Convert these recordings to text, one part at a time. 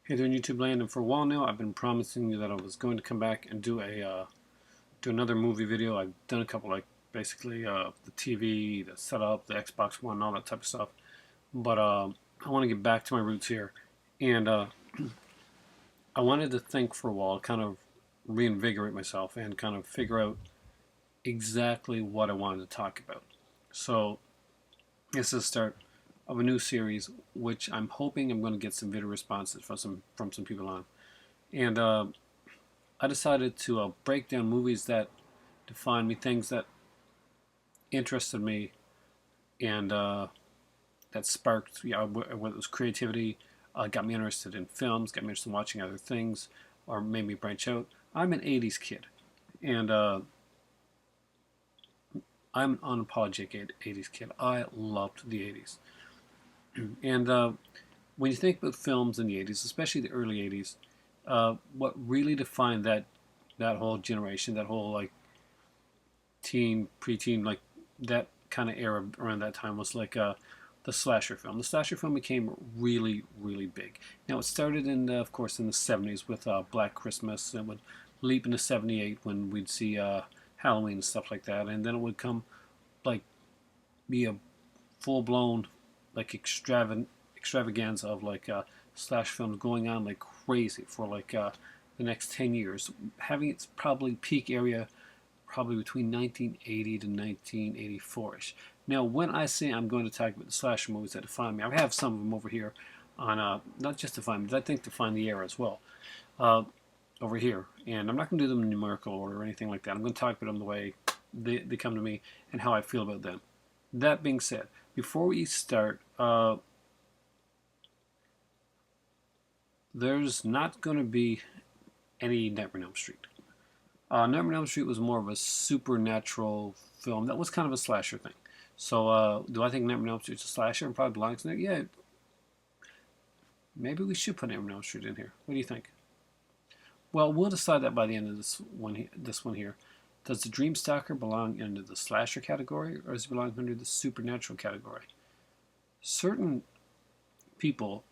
Hey there, in YouTube land, and for a while now, I've been promising you that I was going to come back and do another movie video. I've done a couple, like basically the TV, the setup, the Xbox One, all that type of stuff. But I want to get back to my roots here, and I wanted to think for a while, kind of reinvigorate myself, and kind of figure out exactly what I wanted to talk about. So this is the start of a new series, which I'm hoping I'm going to get some video responses from some people on, and I decided to break down movies that define me, things that interested me, and that sparked, whether it was creativity, got me interested in films, got me interested in watching other things, or made me branch out. I'm an '80s kid, and I'm an unapologetic '80s kid. I loved the '80s, and when you think about films in the '80s, especially the early '80s, what really defined that whole generation, that whole like teen, preteen, like that kind of era around that time was like the slasher film. The slasher film became really, really big. Now it started in, of course, in the '70s with Black Christmas, and would leap into '78 when we'd see Halloween and stuff like that, and then it would come like be a full blown like extravaganza of like slash films going on like crazy for like the next 10 years, having its probably peak area probably between 1980 to 1984ish. Now, when I say I'm going to talk about the slasher movies that define me, I have some of them over here on not just define me, but I think define the era as well. Uh, Over here, and I'm not going to do them in numerical order or anything like that. I'm going to talk about them the way they come to me and how I feel about them. That being said, before we start, there's not going to be any Nightmare on Elm Street. Nightmare on Elm Street was more of a supernatural film. That was kind of a slasher thing. So, do I think Nightmare on Elm Street is a slasher and probably belongs in there? Yeah, maybe we should put Nightmare on Elm Street in here. What do you think? Well, we'll decide that by the end of this one here. Does the Dream Stalker belong into the slasher category, or does it belong under the supernatural category? Certain people,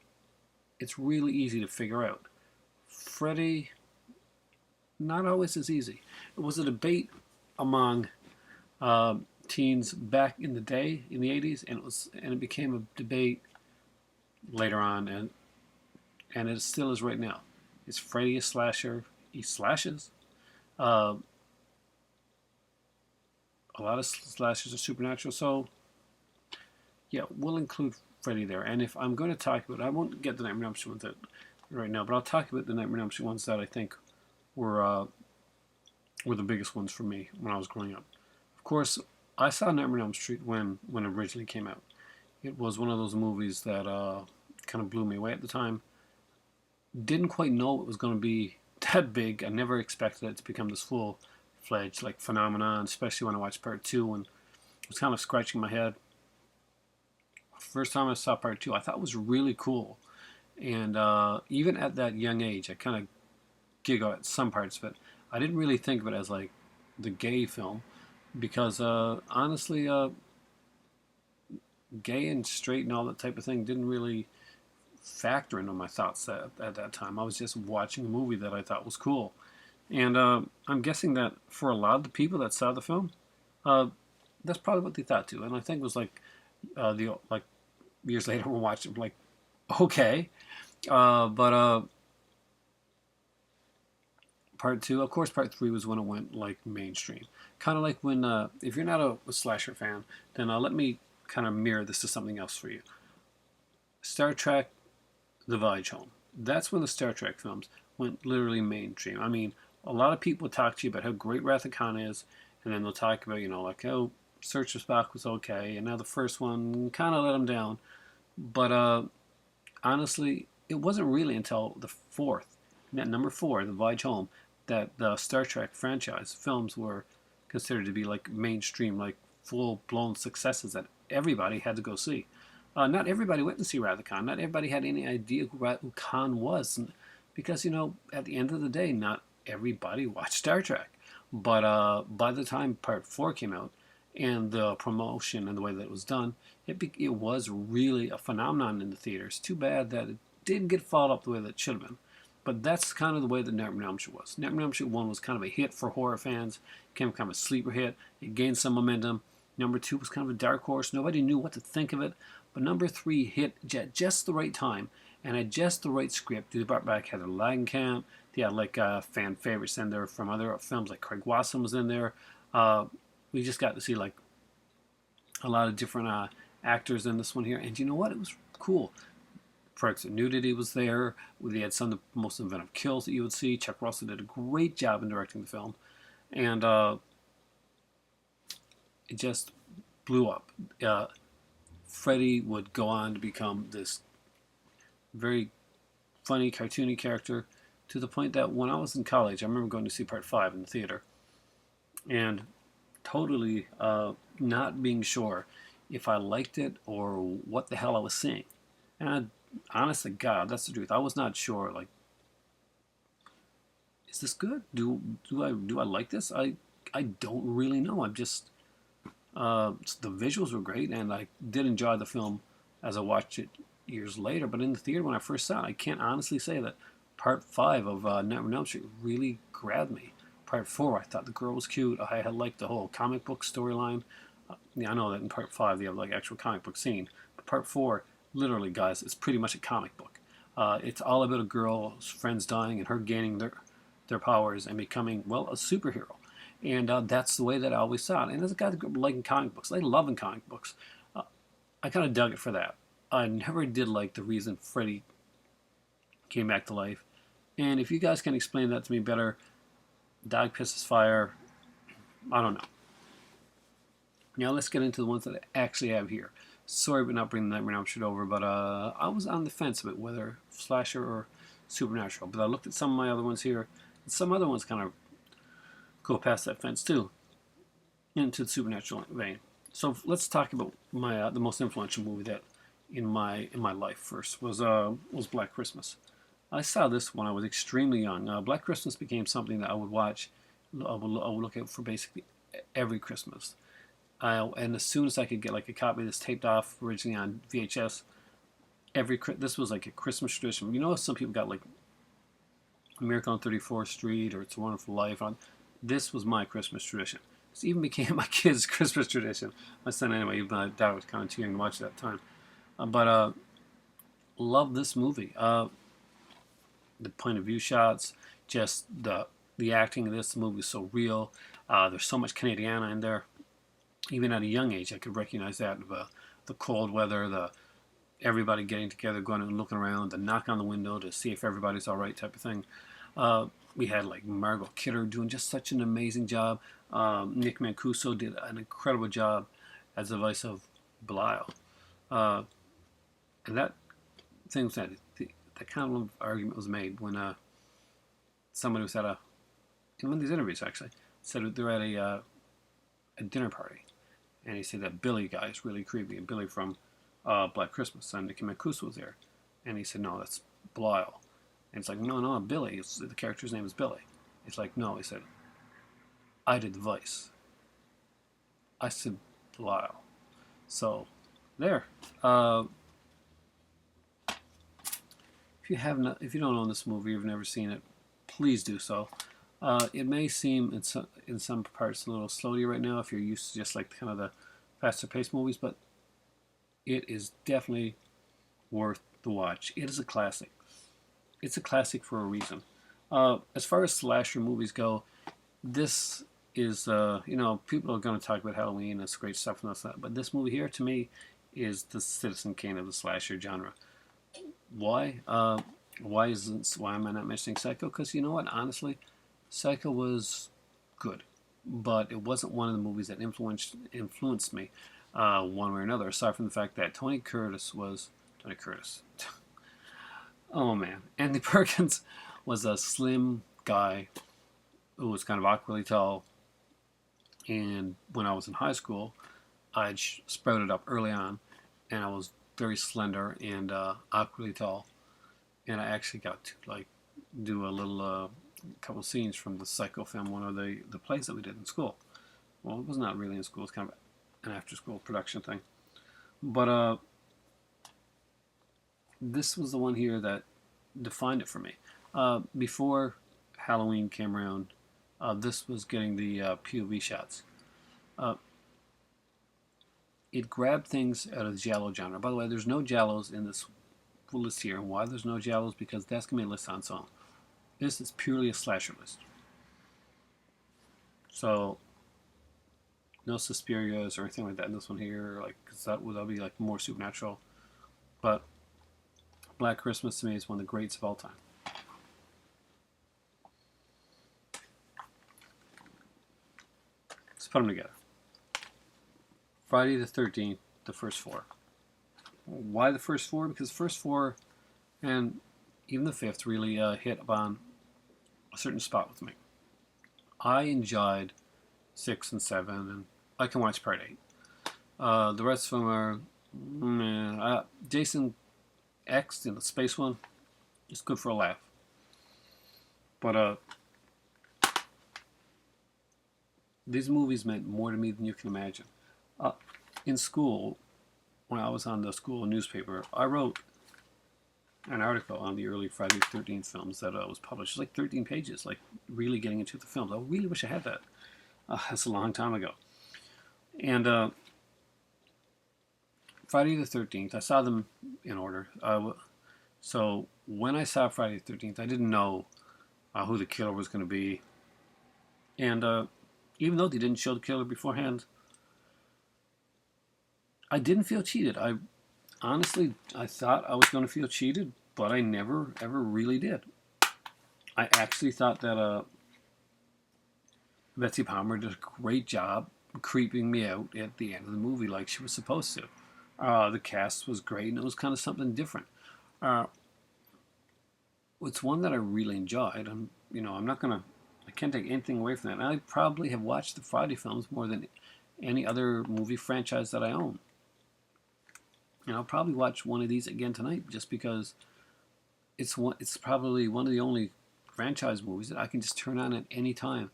it's really easy to figure out. Freddy, not always as easy. It was a debate among teens back in the day in the '80s, and it became a debate later on, and it still is right now. Is Freddy a slasher? He slashes. Uh, a lot of slashers are supernatural, so yeah, we'll include Freddy there. And if I'm going to talk about, I won't get the Nightmare on Elm Street ones right now, but I'll talk about the Nightmare on Elm Street ones that I think were were the biggest ones for me when I was growing up. Of course, I saw Nightmare on Elm Street when it originally came out. It was one of those movies that kind of blew me away at the time. Didn't quite know it was going to be that big. I never expected it to become this full-fledged like phenomenon, especially when I watched part two and I was kind of scratching my head. First time I saw part two, I thought it was really cool, and even at that young age, I kind of giggle at some parts of it. I didn't really think of it as like the gay film because honestly, gay and straight and all that type of thing didn't really factor into my thoughts at that time. I was just watching a movie that I thought was cool, and I'm guessing that for a lot of the people that saw the film, uh, that's probably what they thought too. And I think it was like the like years later we're watching like okay, but part two, of course, part three was when it went like mainstream. Kind of like when if you're not a slasher fan, then let me kind of mirror this to something else for you. Star Trek The Voyage Home. That's when the Star Trek films went literally mainstream. I mean, a lot of people talk to you about how great Wrath of Khan is, and then they'll talk about, like, oh, Search for Spock was okay, and now the first one kind of let them down. But honestly, it wasn't really until the fourth, number four, The Voyage Home, that the Star Trek franchise films were considered to be like mainstream, like full blown successes that everybody had to go see. Not everybody went to see Wrath of Khan. Not everybody had any idea who Khan was, because at the end of the day, not everybody watched Star Trek. But by the time Part Four came out, and the promotion and the way that it was done, it was really a phenomenon in the theaters. Too bad that didn't get followed up the way that it should have been. But that's kind of the way that Nightmare on Elm Street was. Nightmare on Elm Street 1 was kind of a hit for horror fans, became kind of a sleeper hit. It gained some momentum. Number 2 was kind of a dark horse. Nobody knew what to think of it. But number 3 hit at just the right time and had just the right script. They brought back Heather Langenkamp. They had like fan favorites in there from other films, like Craig Wasson was in there. We just got to see like a lot of different actors in this one here. And you know what? It was cool. Perks of Nudity was there. They had some of the most inventive kills that you would see. Chuck Russell did a great job in directing the film. And it just blew up. Freddy would go on to become this very funny, cartoony character to the point that when I was in college, I remember going to see Part 5 in the theater and totally not being sure if I liked it or what the hell I was seeing. And honest to God, that's the truth. I was not sure. Like, is this good? Do I like this? I don't really know. I'm just the visuals were great, and I did enjoy the film as I watched it years later. But in the theater when I first saw it, I can't honestly say that Part 5 of Nightmare on Elm Street really grabbed me. Part 4, I thought the girl was cute. I had liked the whole comic book storyline. Yeah, I know that in Part 5 they have like actual comic book scene, but Part 4, literally, guys, it's pretty much a comic book. It's all about a girl's friends dying and her gaining their powers and becoming, well, a superhero. And that's the way that I always saw it. And as a guy that grew up liking comic books, I love comic books. I kind of dug it for that. I never did like the reason Freddy came back to life. And if you guys can explain that to me better, dog pisses fire, I don't know. Now let's get into the ones that I actually have here. Sorry about not bringing the Nightmare on Elm Street over, but I was on the fence about whether slasher or supernatural. But I looked at some of my other ones here, and some other ones kind of go past that fence too, into the supernatural vein. So let's talk about my the most influential movie that in my life first was Black Christmas. I saw this when I was extremely young. Black Christmas became something that I would watch. I would look out for basically every Christmas. And as soon as I could get like a copy of this taped off originally on VHS, this was like a Christmas tradition. You know, some people got like Miracle on 34th Street or It's a Wonderful Life. This was my Christmas tradition. This even became my kid's Christmas tradition. My son, anyway, even though I doubt I was kind of too young to watch at that time. But love this movie. The point of view shots, just the acting of this movie is so real. There's so much Canadiana in there. Even at a young age, I could recognize that. The cold weather, everybody getting together, going and looking around, the knock on the window to see if everybody's all right type of thing. We had like Margot Kidder doing just such an amazing job. Nick Mancuso did an incredible job as the voice of Belial. And that thing was that kind of argument was made when somebody was at in one of these interviews actually said they're at a dinner party. And he said that Billy guy is really creepy. And Billy from Black Christmas. And Nicky Mancuso was there. And he said, no, that's Belial. And it's like, no, Billy. The character's name is Billy. It's like, no. He said, I did the voice. I said Belial. So, there. If you don't own this movie, you've never seen it, please do so. It may seem in some parts a little slow to you right now if you're used to just like kind of the faster paced movies, but it is definitely worth the watch. It is a classic. It's a classic for a reason. As far as slasher movies go, this is people are going to talk about Halloween and it's great stuff and that, but this movie here to me is the Citizen Kane of the slasher genre. Why? Why am I not mentioning Psycho? Because you know what? Honestly, Psycho was good, but it wasn't one of the movies that influenced me one way or another. Aside from the fact that Tony Curtis. Oh man, Anthony Perkins was a slim guy who was kind of awkwardly tall. And when I was in high school, I'd sprouted up early on, and I was very slender and awkwardly tall. And I actually got to like do a little couple scenes from the Psycho film, one of the plays that we did in school. Well, it was not really in school; it's kind of an after-school production thing. But this was the one here that defined it for me. Before Halloween came around, this was getting the POV shots. Uh, it grabbed things out of the giallo genre. By the way, there's no giallos in this list here. And why there's no giallos? Because that's going to be a list on its own. This is purely a slasher list. So no Suspirias or anything like that in this one here, like, because that would be like more supernatural. But Black Christmas to me is one of the greats of all time. Let's put them together. Friday the 13th, the first four. Why the first four? Because the first four and even the fifth really hit upon a certain spot with me. I enjoyed 6 and 7, and I can watch part 8. The rest of them are Jason X, the space one, is good for a laugh. But these movies meant more to me than you can imagine. In school, when I was on the school newspaper, I wrote an article on the early Friday the 13th films that was published. It was like 13 pages, like really getting into the films. I really wish I had that. That's a long time ago. And Friday the 13th, I saw them in order. So when I saw Friday the 13th, I didn't know who the killer was going to be. And even though they didn't show the killer beforehand, I didn't feel cheated. Honestly, I thought I was going to feel cheated, but I never, ever really did. I actually thought that Betsy Palmer did a great job creeping me out at the end of the movie like she was supposed to. The cast was great, and it was kind of something different. It's one that I really enjoyed. I can't take anything away from that. And I probably have watched the Friday films more than any other movie franchise that I own. And I'll probably watch one of these again tonight just because it's probably one of the only franchise movies that I can just turn on at any time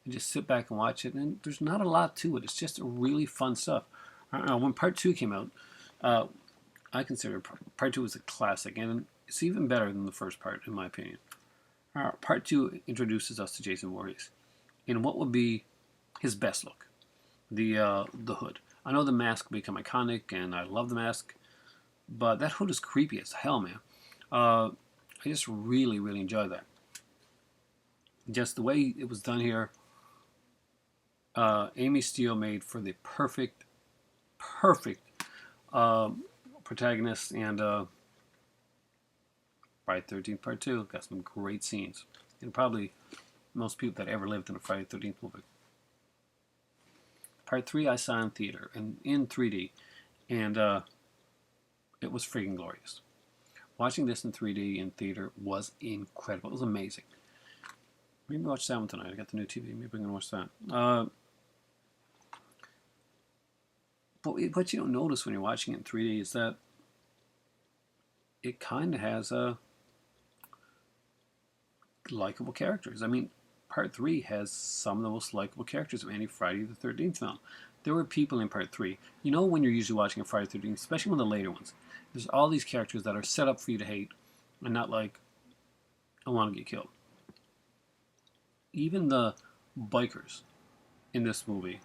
and just sit back and watch it. And there's not a lot to it. It's just really fun stuff. When Part 2 came out, I consider Part 2 was a classic, and it's even better than the first part, in my opinion. Part 2 introduces us to Jason Voorhees in what would be his best look, the hood. I know the mask become iconic, and I love the mask, but that hood is creepy as hell, man. I just really, really enjoy that. Just the way it was done here. Amy Steele made for the perfect protagonist, and Friday the 13th Part 2 got some great scenes, and probably most people that ever lived in a Friday the 13th movie. Part 3 I saw in theater and in 3D, and it was freaking glorious. Watching this in 3D in theater was incredible. It was amazing. Maybe watch that one tonight. I got the new TV. Maybe we can watch that. But what you don't notice when you're watching it in 3D is that it kind of has likable characters. I mean, Part 3 has some of the most likable characters of any Friday the 13th film. There were people in Part 3. You know, when you're usually watching a Friday the 13th, especially one of the later ones, there's all these characters that are set up for you to hate and not like, I want to get killed. Even the bikers in this movie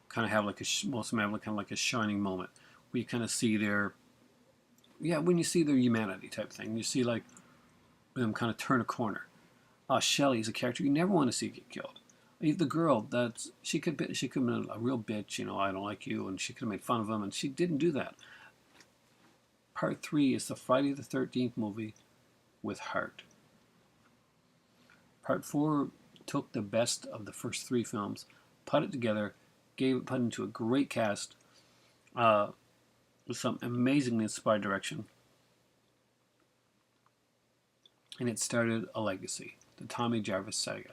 kind of have like most of them have kind of like a shining moment where you kind of see when you see their humanity type thing. You see like them kind of turn a corner. Shelly's a character you never want to see get killed. The girl she could have been a real bitch, I don't like you, and she could have made fun of him, and she didn't do that. Part 3 is the Friday the 13th movie with heart. Part 4 took the best of the first 3 films, put it together, put it into a great cast, with some amazingly inspired direction, and it started a legacy, the Tommy Jarvis saga,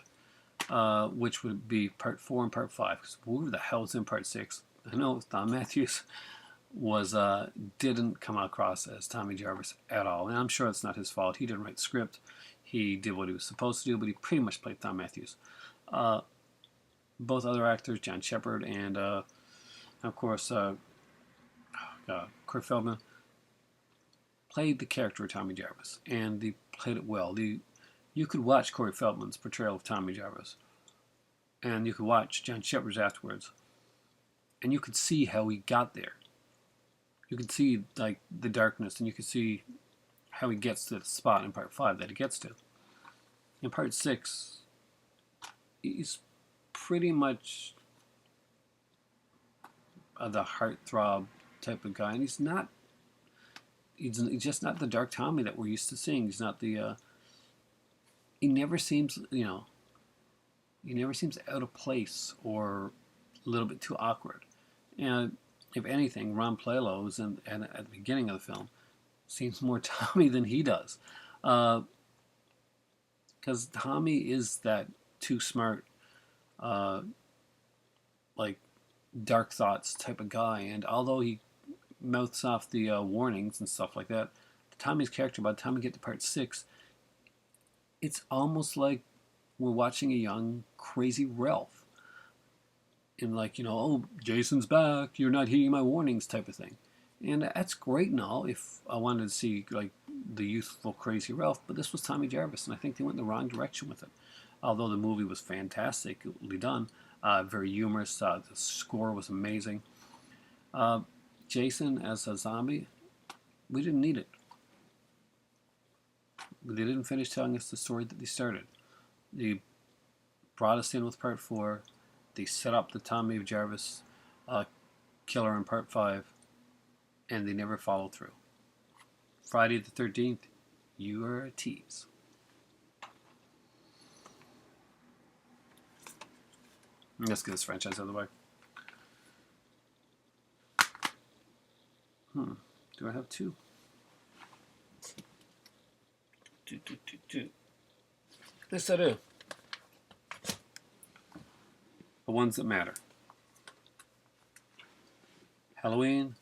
which would be Part 4 and Part 5. Because who the hell's in Part 6? I know Thom Mathews didn't come across as Tommy Jarvis at all, and I'm sure it's not his fault. He didn't write the script. He did what he was supposed to do, but he pretty much played Thom Mathews. Both other actors, John Shepard and of course Kurt Feldman, played the character of Tommy Jarvis, and they played it well. You could watch Corey Feldman's portrayal of Tommy Jarvis, and you could watch John Shepard's afterwards, and you could see how he got there. You could see like the darkness, and you could see how he gets to the spot in part 5 that he gets to. In part 6, he's pretty much the heartthrob type of guy, and he's just not the dark Tommy that we're used to seeing. He's not the he never seems, he never seems out of place or a little bit too awkward. And if anything, Ron Playlow, and at the beginning of the film, seems more Tommy than he does, because Tommy is that too smart, like dark thoughts type of guy. And although he mouths off the warnings and stuff like that, Tommy's character, by the time we get to part 6, it's almost like we're watching a young, crazy Ralph. And like, oh, Jason's back, you're not heeding my warnings type of thing. And that's great and all if I wanted to see like the youthful, crazy Ralph, but this was Tommy Jarvis, and I think they went in the wrong direction with it. Although the movie was fantastically done, very humorous, the score was amazing. Jason as a zombie, we didn't need it. They didn't finish telling us the story that they started. They brought us in with part 4. They set up the Tommy Jarvis killer in part 5, and they never followed through. Friday the 13th, you are a tease. Let's get this franchise out of the way. Do I have 2? Yes, I do. The ones that matter. Halloween,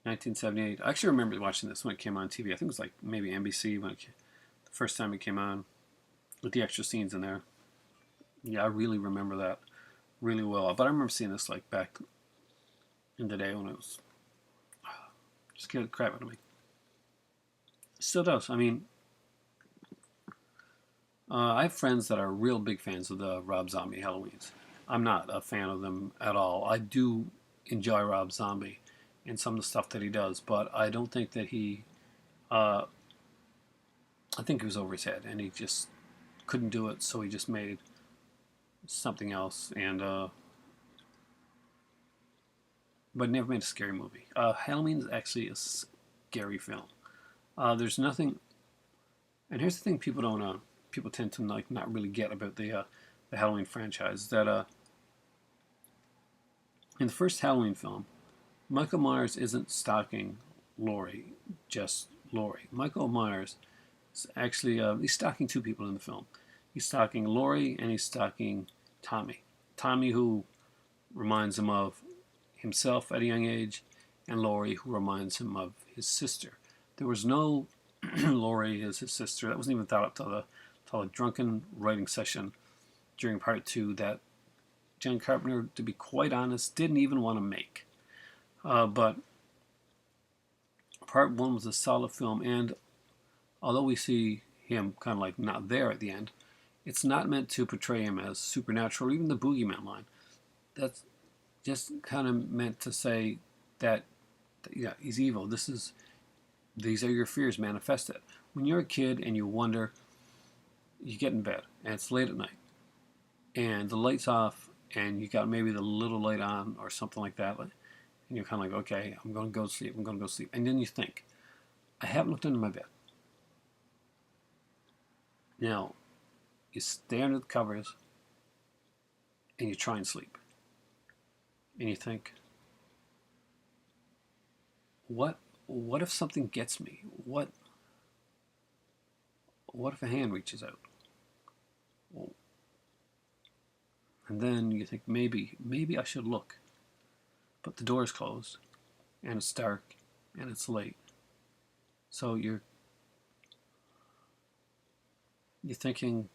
1978. I actually remember watching this when it came on TV. I think it was like maybe NBC the first time it came on, with the extra scenes in there. Yeah, I really remember that really well. But I remember seeing this like back in the day when it was just scared the crap out of me. It still does. I mean, I have friends that are real big fans of the Rob Zombie Halloweens. I'm not a fan of them at all. I do enjoy Rob Zombie and some of the stuff that he does, but I don't think that he... I think he was over his head, and he just couldn't do it, so he just made something else, and but never made a scary movie. Halloween is actually a scary film. There's nothing, and here's the thing: people tend to like not really get about the Halloween franchise. That in the first Halloween film, Michael Myers isn't stalking Laurie, just Laurie. Michael Myers is actually he's stalking 2 people in the film. He's stalking Laurie and he's stalking Tommy. Tommy, who reminds him of himself at a young age, and Laurie, who reminds him of his sister. There was no Laurie as his sister. That wasn't even thought up till a drunken writing session during part 2 that John Carpenter, to be quite honest, didn't even want to make. But part 1 was a solid film, and although we see him kind of like not there at the end, it's not meant to portray him as supernatural, or even the boogeyman line. That's just kind of meant to say that yeah, he's evil. These are your fears manifested. When you're a kid and you wonder, you get in bed and it's late at night and the light's off and you got maybe the little light on or something like that, and you're kind of like, okay, I'm going to go to sleep. And then you think, I haven't looked under my bed. Now, you stay under the covers and you try and sleep. And you think, what if something gets me? What if a hand reaches out? And then you think, maybe I should look. But the door is closed, and it's dark, and it's late. So you're thinking,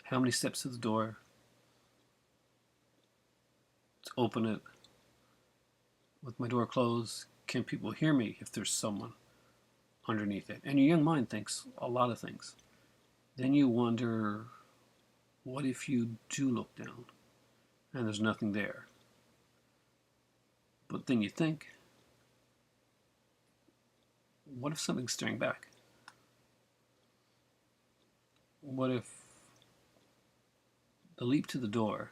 how many steps to the door? To open it with my door closed, can people hear me if there's someone underneath it? And your young mind thinks a lot of things. Then you wonder, what if you do look down and there's nothing there? But then you think, what if something's staring back? What if the leap to the door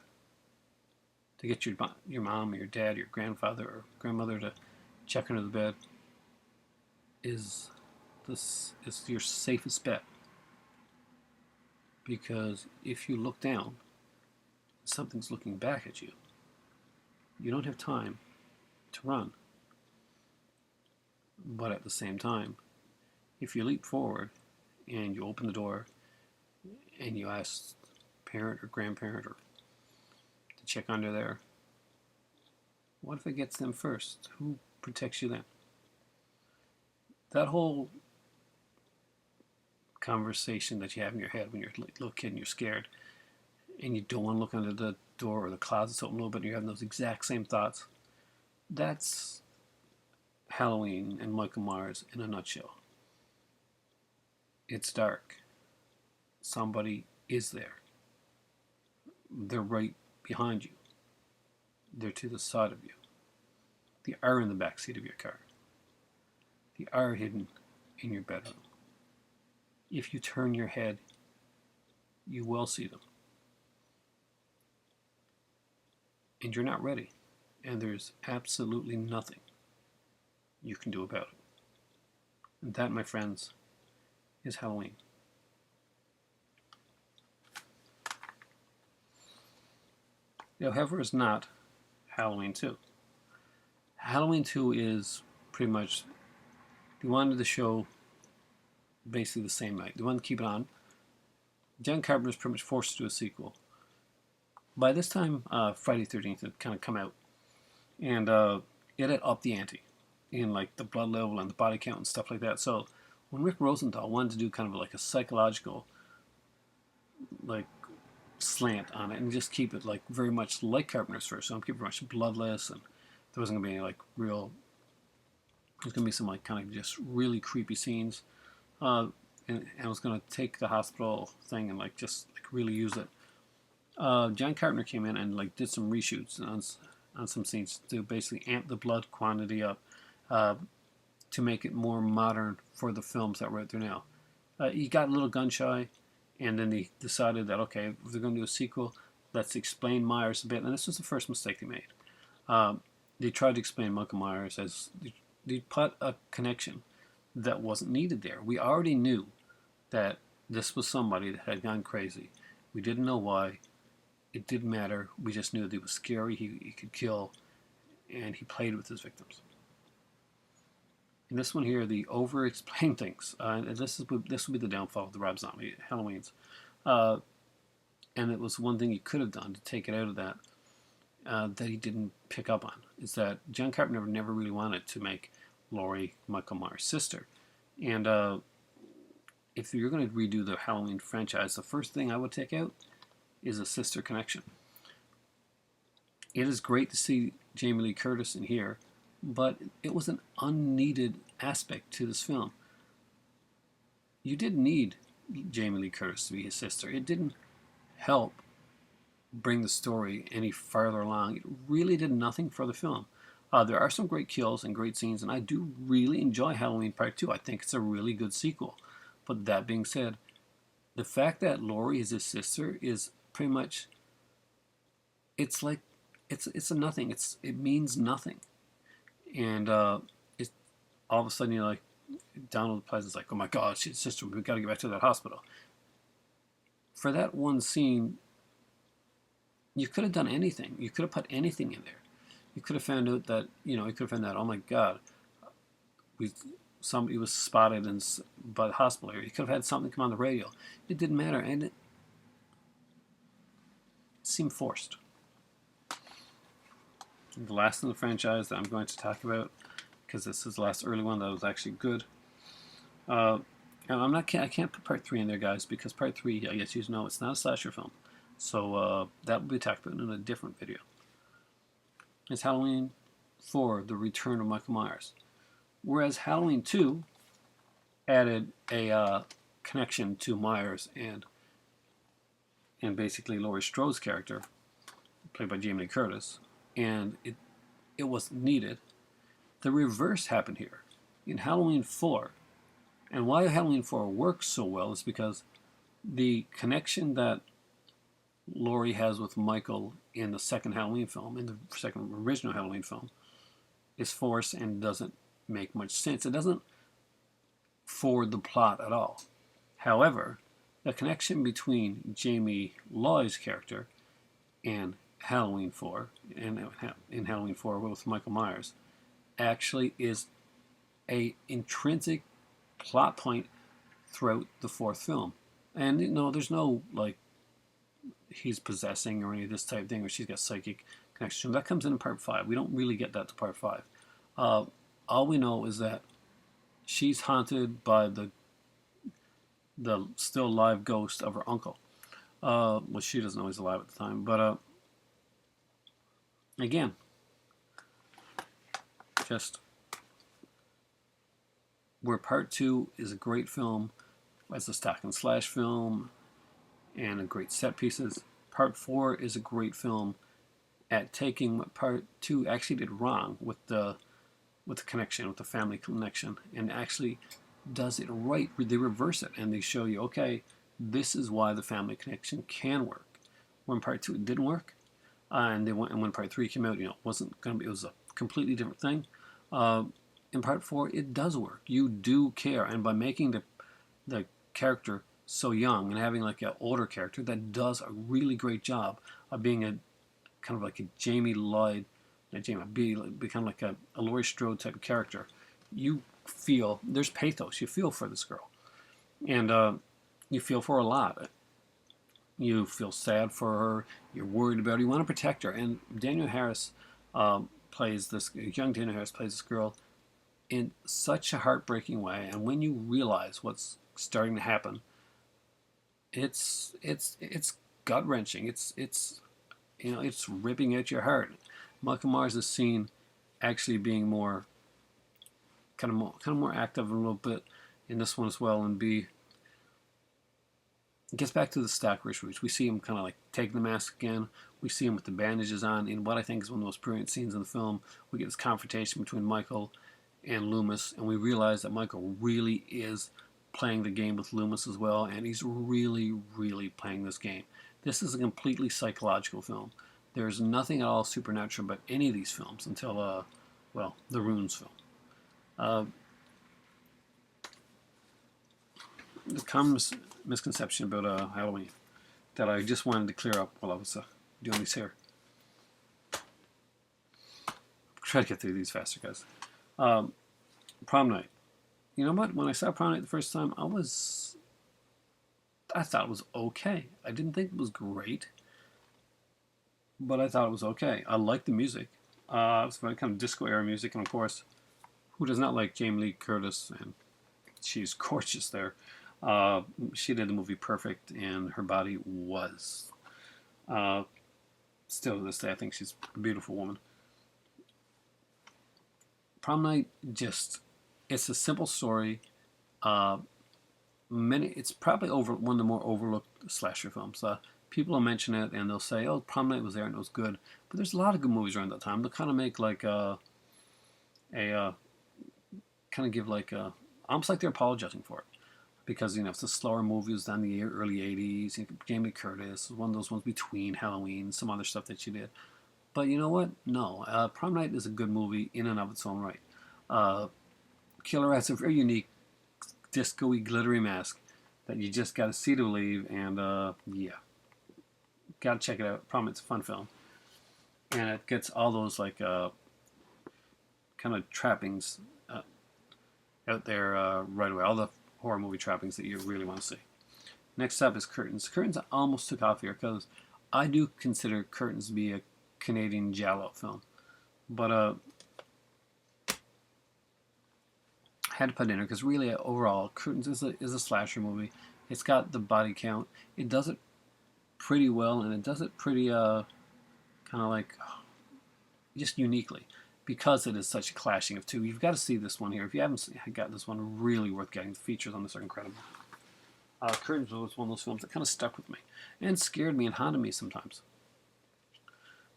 to get your mom or your dad or your grandfather or grandmother to check under the bed is your safest bet? Because if you look down, something's looking back at you. You don't have time to run. But at the same time, if you leap forward and you open the door and you ask parent or grandparent or to check under there, what if it gets them first? Who protects you then? That whole conversation that you have in your head when you're a little kid and you're scared and you don't want to look under the door or the closet's open a little bit and you're having those exact same thoughts, that's Halloween and Michael Myers in a nutshell. It's dark. Somebody is there. They're right behind you. They're to the side of you. They are in the back seat of your car. They are hidden in your bedroom. If you turn your head, you will see them. And you're not ready. And there's absolutely nothing you can do about it. And that, my friends, is Halloween. However, is not Halloween 2. Halloween 2 is pretty much, they wanted the show basically the same night. They wanted to keep it on. John Carpenter was pretty much forced to do a sequel. By this time, Friday the 13th had kind of come out. And it had upped the ante in like the blood level and the body count and stuff like that. So when Rick Rosenthal wanted to do kind of like a psychological like slant on it and just keep it like very much like Carpenter's first, so keep it very much bloodless, and there wasn't gonna be any like real, there's gonna be some like kind of just really creepy scenes, and I was gonna take the hospital thing and like just like really use it. John Carpenter came in and like did some reshoots on some scenes to basically amp the blood quantity up, to make it more modern for the films that were out there now. He got a little gun shy, and then they decided that, okay, if they're going to do a sequel, let's explain Myers a bit. And this was the first mistake they made. They tried to explain Michael Myers as they put a connection that wasn't needed there. We already knew that this was somebody that had gone crazy. We didn't know why. It didn't matter. We just knew that he was scary, he could kill, and he played with his victims. In this one here, they over-explain things. And this will be the downfall of the Rob Zombie Halloweens. And it was one thing he could have done to take it out of that, that he didn't pick up on, is that John Carpenter never really wanted to make Laurie Michael Myers' sister. And if you're going to redo the Halloween franchise, the first thing I would take out is a sister connection. It is great to see Jamie Lee Curtis in here, but it was an unneeded aspect to this film. You didn't need Jamie Lee Curtis to be his sister. It didn't help bring the story any farther along. It really did nothing for the film. There are some great kills and great scenes, and I do really enjoy Halloween Part 2. I think it's a really good sequel. But that being said, the fact that Laurie is his sister is pretty much, it's like, it's a nothing. It means nothing. And it's all of a sudden, like, Donald Pleasant's like, oh my God, she's his sister. We've got to get back to that hospital. For that one scene, you could have done anything. You could have put anything in there. You could have found out that, you could have found out, oh my God, somebody was spotted by the hospital area. You could have had something come on the radio. It didn't matter, and it seemed forced. The last in the franchise that I'm going to talk about, because this is the last early one that was actually good. And I can't put Part 3 in there, guys, because Part 3, I guess you know, it's not a slasher film. So that will be talked about in a different video. It's Halloween 4, The Return of Michael Myers. Whereas Halloween 2 added a connection to Myers and basically Laurie Strode's character, played by Jamie Lee Curtis, and it was needed. The reverse happened here. In Halloween 4, and why Halloween 4 works so well is because the connection that Laurie has with Michael in the second Halloween film, in the second original Halloween film, is forced and doesn't make much sense. It doesn't forward the plot at all. However, the connection between Jamie Lloyd's character and Halloween 4, and in Halloween 4 with Michael Myers, actually is a intrinsic plot point throughout the fourth film. And there's no like he's possessing or any of this type of thing, or she's got psychic connection. That comes in part 5. We don't really get that to part 5. All we know is that she's haunted by the still live ghost of her uncle. Well, she doesn't know he's alive at the time, but again, just where part 2 is a great film as a stack and slash film and a great set pieces, part 4 is a great film at taking what part 2 actually did wrong with the connection, with the family connection, and actually does it right. They reverse it and they show you, okay, this is why the family connection can work. When part 2 it didn't work, and when part 3 came out, it wasn't going to be. It was a completely different thing. In part 4, it does work. You do care, and by making the character so young and having like an older character that does a really great job of being a kind of like a Jamie Lloyd, become like a Laurie Strode type of character. You feel there's pathos. You feel for this girl, and you feel for her a lot. You feel sad for her. You're worried about her. You want to protect her. And Danielle Harris plays this young Danielle Harris plays this girl in such a heartbreaking way. And when you realize what's starting to happen, it's gut wrenching. It's ripping at your heart. Michael Myers is seen actually being more active a little bit in this one as well, and it gets back to the stalkerish roots. We see him kind of like taking the mask again. We see him with the bandages on in what I think is one of the most brilliant scenes in the film. We get this confrontation between Michael and Loomis, and we realize that Michael really is playing the game with Loomis as well, and he's really, really playing this game. This is a completely psychological film. There's nothing at all supernatural about any of these films until, the Runes film. The common misconception about Halloween that I just wanted to clear up while I was doing this here. Try to get through these faster, guys. Prom night. You know what? When I saw Prom night the first time, I thought it was okay. I didn't think it was great, but I thought it was okay. I liked the music. It was very kind of disco era music, and of course, who does not like Jamie Lee Curtis? And she's gorgeous there. She did the movie perfect, and her body was. Still to this day, I think she's a beautiful woman. Prom night, it's a simple story. It's probably one of the more overlooked slasher films. People will mention it and they'll say, "Oh, Prom Night was there and it was good." But there's a lot of good movies around that time. They'll kind of make like almost like they're apologizing for it, because it's a slower movie. It was done in the early '80s. Jamie Curtis was one of those ones between Halloween, some other stuff that she did. But you know what? No, Prom Night is a good movie in and of its own right. Killer has a very unique disco-y, glittery mask that you just got to see to believe, and gotta check it out. Prom Night's a fun film, and it gets all those like kind of trappings out there right away. All the horror movie trappings that you really want to see. Next up is Curtains. Curtains I almost took off here because I do consider Curtains to be a Canadian giallo film, but had to put it in there because really overall Curtains is a slasher movie. It's got the body count. It does it pretty well, and it does it pretty kind of like just uniquely. because it is such a clashing of two. You've got to see this one here. If you haven't got this one, really worth getting. The features on this are incredible. Curtains was one of those films that kind of stuck with me and scared me and haunted me sometimes.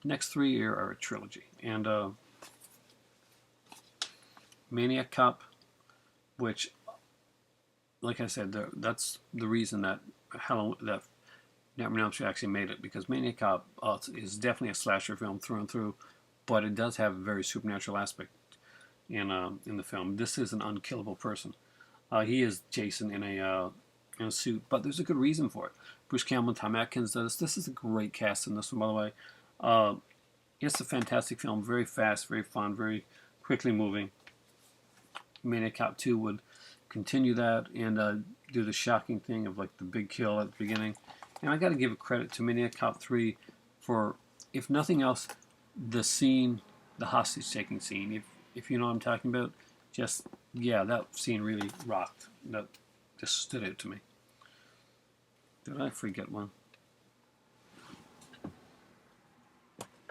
The next three here are a trilogy. And Maniac Cop, which, like I said, that's the reason that Nightmare on Elm Street actually made it, because Maniac Cop is definitely a slasher film through and through, but it does have a very supernatural aspect in the film. This is an unkillable person. He is Jason in a suit, but there's a good reason for it. Bruce Campbell and Tom Atkins does this. This is a great cast in this one, by the way. It's a fantastic film, very fast, very fun, very quickly moving. Maniac Cop 2 would continue that and do the shocking thing of like the big kill at the beginning. And I got to give a credit to Maniac Cop 3 for, if nothing else, the scene, the hostage taking scene. If you know what I'm talking about, just, yeah, that scene really rocked. That just stood out to me. Did I forget one?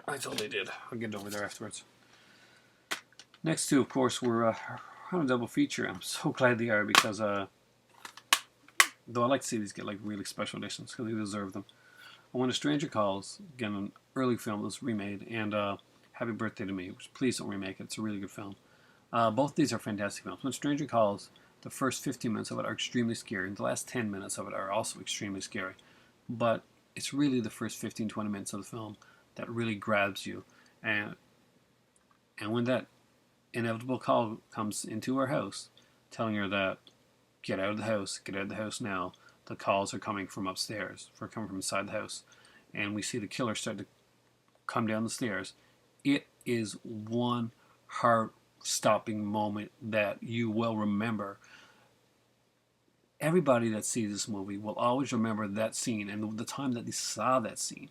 I totally did. I'll get it over there afterwards. Next two, of course, were on a double feature. I'm so glad they are, because though I like to see these get like really special editions because they deserve them. When a Stranger Calls, again, an early film that was remade, and Happy Birthday to Me, which please don't remake it. It's a really good film. Both these are fantastic films. When Stranger Calls, the first 15 minutes of it are extremely scary, and the last 10 minutes of it are also extremely scary. But it's really the first 15-20 minutes of the film that really grabs you. And when that inevitable call comes into her house, telling her that, get out of the house now, the calls are coming from upstairs, coming from inside the house, and we see the killer start to come down the stairs. It is one heart-stopping moment that you will remember. Everybody that sees this movie will always remember that scene and the time that they saw that scene.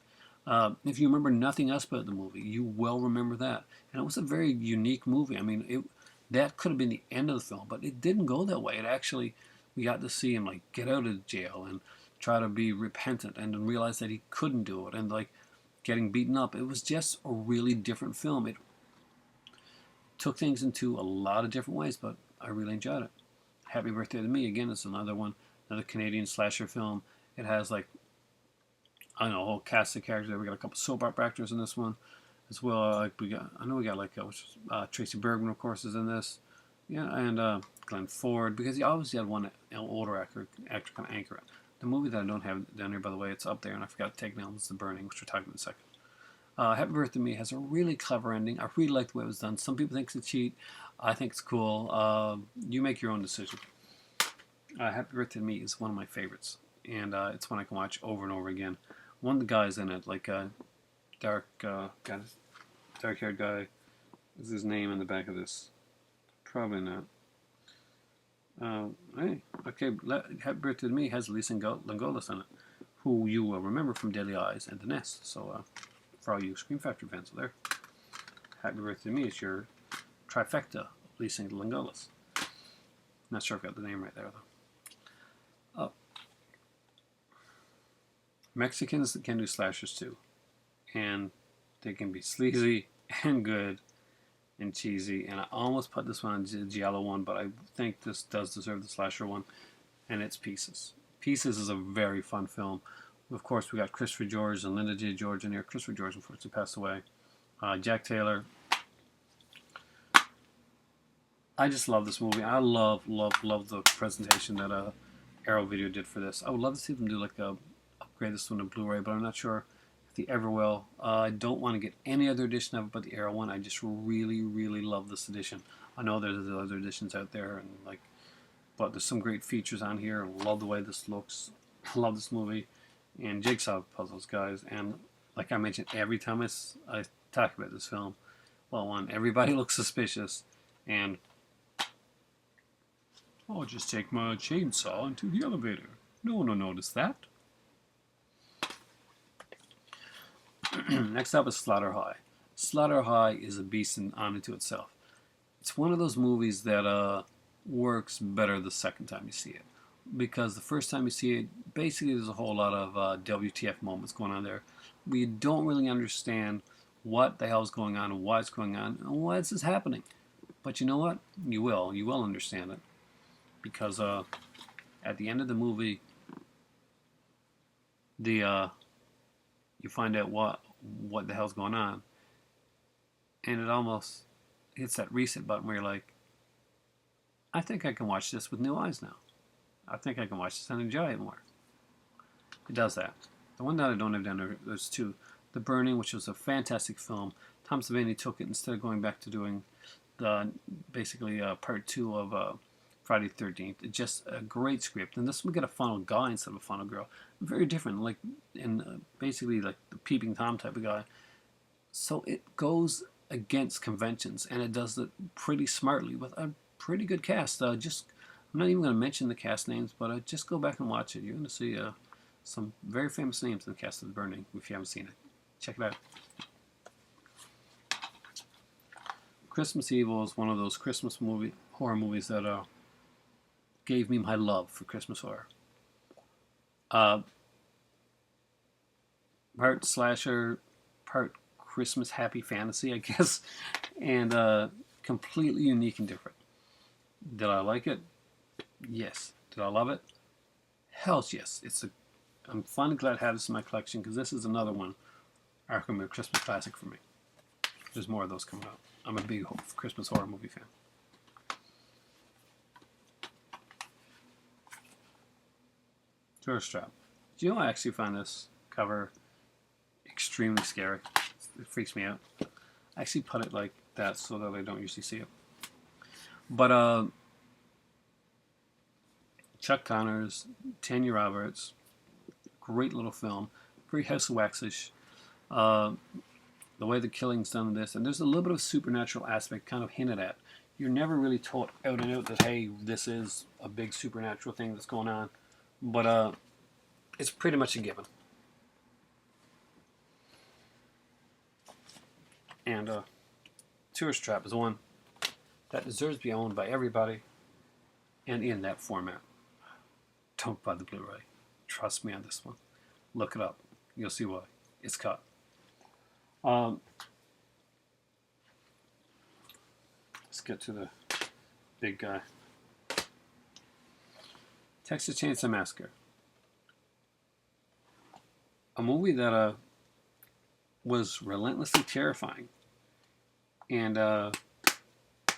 If you remember nothing else about the movie, you will remember that. And it was a very unique movie. I mean, that could have been the end of the film, but it didn't go that way. It actually, we got to see him like get out of jail and try to be repentant and realize that he couldn't do it, and like getting beaten up. It was just a really different film. It took things into a lot of different ways, but I really enjoyed it. Happy Birthday to Me, again, is another one, another Canadian slasher film. It has like, I don't know, a whole cast of characters. We got a couple soap opera actors in this one as well. Like we got Tracy Bergman, of course, is in this. Yeah, and Glenn Ford, because he always had one older actor kind of anchor it. The movie that I don't have down here, by the way, it's up there, and I forgot to take down, is The Burning, which we'll talk about in a second. Happy Birthday to Me has a really clever ending. I really like the way it was done. Some people think it's a cheat. I think it's cool. You make your own decision. Happy Birthday to Me is one of my favorites, and it's one I can watch over and over again. One of the guys in it, like dark-haired guy, is his name in the back of this? Probably not. Hey, okay, Happy Birthday to Me has Lisa Langoulis in it, who you will remember from Deadly Eyes and The Nest. So, for all you Scream Factory fans there, Happy Birthday to Me is your trifecta of Lisa Langoulis. Not sure if I got the name right there, though. Oh. Mexicans can do slashers too, and they can be sleazy and good and cheesy, and I almost put this one on the Giallo one, but I think this does deserve the slasher one, and it's Pieces. Pieces is a very fun film. Of course, we got Christopher George and Linda J. George in here. Christopher George, unfortunately, passed away. Jack Taylor. I just love this movie. I love the presentation that Arrow Video did for this. I would love to see them do like upgrade this one to Blu-ray, but I'm not sure if they ever will. I don't want to get any other edition of it but the Arrow one. I just really love this edition. I know there's other editions out there, and but there's some great features on here. I love the way this looks. I love this movie. And Jigsaw Puzzles, guys. And like I mentioned, every time I talk about this film, well, one, everybody looks suspicious, and I'll just take my chainsaw into the elevator. No one will notice that. Next up is Slaughter High. Slaughter High is a beast unto itself. It's one of those movies that works better the second time you see it. Because the first time you see it, basically there's a whole lot of WTF moments going on there. We don't really understand what the hell's going on and why it's going on and why this is happening. But you know what? You will understand it because at the end of the movie, the you find out what the hell's going on, and it almost hits that reset button where you're like, I think I can watch this with new eyes now. I think I can watch this and enjoy it more. It does that. The one that I don't have down there, there's two. The Burning, which was a fantastic film. Tom Savini took it instead of going back to doing the basically part two of Friday the 13th. It's just a great script. And this we get a funnel guy instead of a funnel girl. Very different, like and basically like the peeping Tom type of guy. So it goes against conventions, and it does it pretty smartly with a pretty good cast. Just I'm not even going to mention the cast names, but just go back and watch it. You're going to see some very famous names in the cast of The Burning if you haven't seen it. Check it out. Christmas Evil is one of those Christmas horror movies that gave me my love for Christmas horror. Part slasher, part Christmas happy fantasy, I guess, and completely unique and different. Did I like it? Yes. Did I love it? Hell's yes. I'm finally glad I had this in my collection because this is another one I recommend a Christmas classic for me. There's more of those coming out. I'm a big Christmas horror movie fan. Tourist Trap. Do you know I actually find this cover extremely scary? It freaks me out. I actually put it like that so that I don't usually see it. But Chuck Connors, Tanya Roberts, great little film, very House of Wax-ish. The way the killing's done in this, and there's a little bit of supernatural aspect kind of hinted at. You're never really taught out and out that, hey, this is a big supernatural thing that's going on, but it's pretty much a given. And Tourist Trap is one that deserves to be owned by everybody and in that format. Don't buy the Blu-ray. Trust me on this one. Look it up. You'll see why. It's cut. Let's get to the big guy. Texas Chainsaw Massacre. A movie that was relentlessly terrifying. And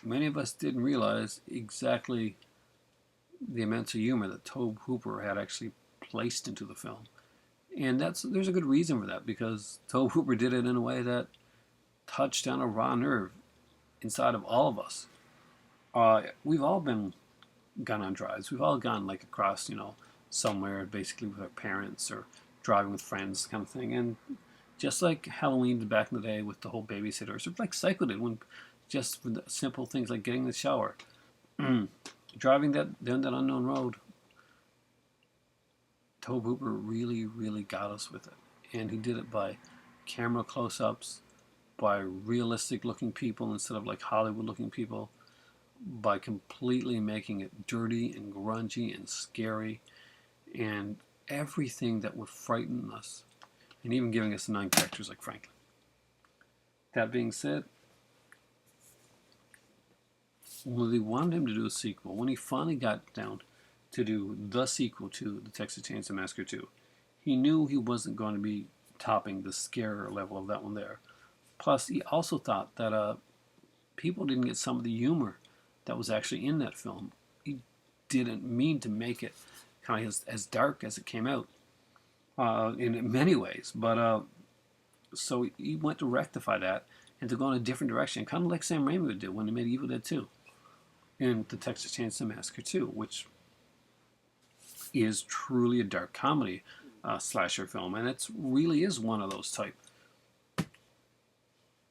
many of us didn't realize exactly the immense humor that Tobe Hooper had actually placed into the film. And there's a good reason for that, because Tobe Hooper did it in a way that touched on a raw nerve inside of all of us. We've all gone on drives. We've all gone like across, somewhere basically with our parents or driving with friends kind of thing. And just like Halloween did back in the day with the whole babysitters, or like Psycho did when just for the simple things like getting in the shower, driving down that unknown road. Tobe Hooper really, really got us with it. And he did it by camera close-ups, by realistic-looking people instead of like Hollywood-looking people, by completely making it dirty and grungy and scary, and everything that would frighten us, and even giving us 9 characters like Franklin. That being said, when they wanted him to do a sequel, when he finally got down to do the sequel to the Texas Chainsaw Massacre 2, he knew he wasn't going to be topping the scare level of that one there. Plus, he also thought that people didn't get some of the humor that was actually in that film. He didn't mean to make it kind of as dark as it came out in many ways. But so he went to rectify that and to go in a different direction, kind of like Sam Raimi would do when he made Evil Dead 2 and the Texas Chainsaw Massacre 2, which is truly a dark comedy slasher film, and it really is one of those type.